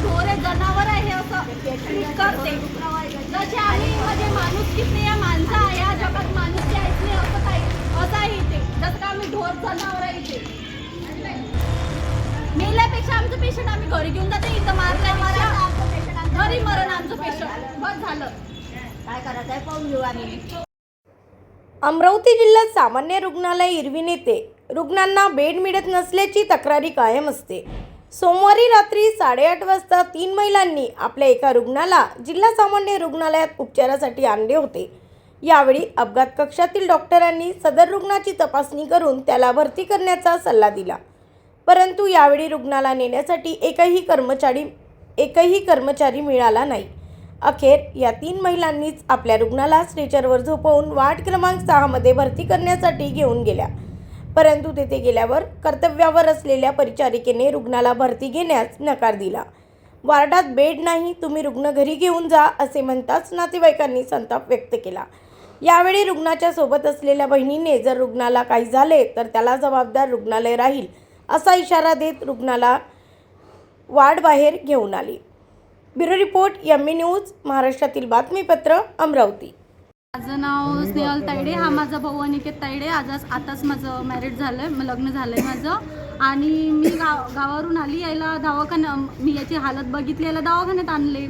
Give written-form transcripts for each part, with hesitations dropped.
ढोर आहे, जनावर आहे असं ट्रीट करते. जसे आम्ही म्हणजे माणुसकीच नाही, माणसं आहे या जगात, माणुसकी आहेच नाही असं काही, असं आहे इथे. जसं का आम्ही ढोर जनावर आहे इथे. मेल्यापेक्षा आमचं पेशंट आम्ही घरी घेऊन जाते, इथं मारल्यापेक्षा घरी मरण आमचं पेशंट. बस झालं, काय करायचं आहे पाहून घेऊ आम्ही. अमरावती जिल्ह्यात सामान्य रुग्णालय इरविन येथे रुग्णांना बेड मिळत नसल्याची तक्रारी कायम असते. सोमवारी रात्री 8:30 वाजता 3 महिलांनी आपल्या एका रुग्णाला जिल्हा सामान्य रुग्णालयात उपचारासाठी आणले होते. यावेळी अपघात कक्षातील डॉक्टरांनी सदर रुग्णाची तपासणी करून त्याला भरती करण्याचा सल्ला दिला. परंतु यावेळी रुग्णाला नेण्यासाठी एकही कर्मचारी मिळाला नाही. अखेर या 3 महिलांनीच आपल्या रुग्णाला स्ट्रेचरवर झोपवून वार्ड क्रमांक 6 मध्ये भरती करण्यासाठी घेऊन गेल्या. परंतु तेथे गेल्यावर कर्तव्यावर असलेल्या परिचारिकेने रुग्णाला भरती घेण्यास नकार दिला. वार्डात बेड नाही, तुम्ही रुग्ण घरी घेऊन जा असे म्हणताच नातेवाईकांनी संताप व्यक्त केला. यावेळी रुग्णाच्या सोबत असलेल्या बहिणीने जर रुग्णाला काही झाले तर त्याला जबाबदार रुग्णालय राहील असा इशारा देत रुग्णाला वार्ड बाहेर घेऊन आली. Bureau report एम.ई. न्यूज, महाराष्ट्रातील बातमीपत्र, अमरावती. माझं नाव स्नेहल तायडे, हा माझा भाऊ अनिकेत तायडे. आताच माझं मॅरिड झालं आहे, लग्न झालं आहे माझं. आणि मी गावावरून आली, यायला मी याची हालत बघितली, याला दवाखान्यात आणले,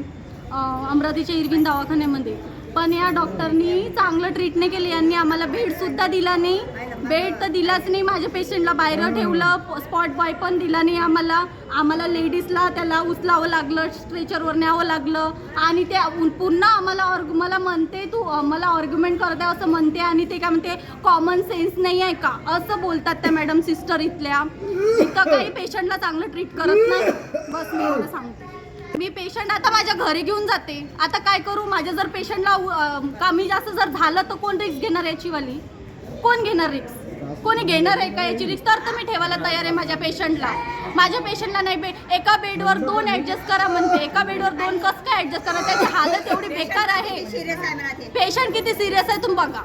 अमरावतीच्या इरविन दवाखान्यामध्ये. पण या डॉक्टरनी चांगलं ट्रीट नाही केली. यांनी आम्हाला बेडसुद्धा दिला नाही, बेड तर दिलाच नाही. माझ्या पेशंटला बाहेर ठेवलं, स्पॉट बॉय पण दिला नाही आम्हाला लेडीजला त्याला उचलावं लागलं, स्ट्रेचरवर न्यावं लागलं. आणि ते पुन्हा मला म्हणते तू मला आर्ग्युमेंट करते असं म्हणते. आणि ते काय म्हणते, कॉमन सेन्स नाही आहे का असं बोलतात त्या मॅडम सिस्टर इथल्या. इथं काही पेशंटला चांगलं ट्रीट करत नाही. बस मी एवढं सांगते. मी पेशंट आता माझ्या घरी घेऊन जाते. आता काय करू, माझ्या जर पेशंटला कमी जास्त जर झालं तर कोण रिस्क घेणार याचीवाली? कोण घेणार रिक्स? कोणी घेणार आहे का याची रिक्स? तर मी ठेवायला तयार आहे माझ्या पेशंटला नाही. एका बेडवर 2 ॲडजस्ट करा म्हणते, एका बेडवर 2 कसं काय ॲडजस्ट करा? त्याची हालत एवढी बेकार आहे. पेशंट किती सिरियस आहे तुम्ही बघा.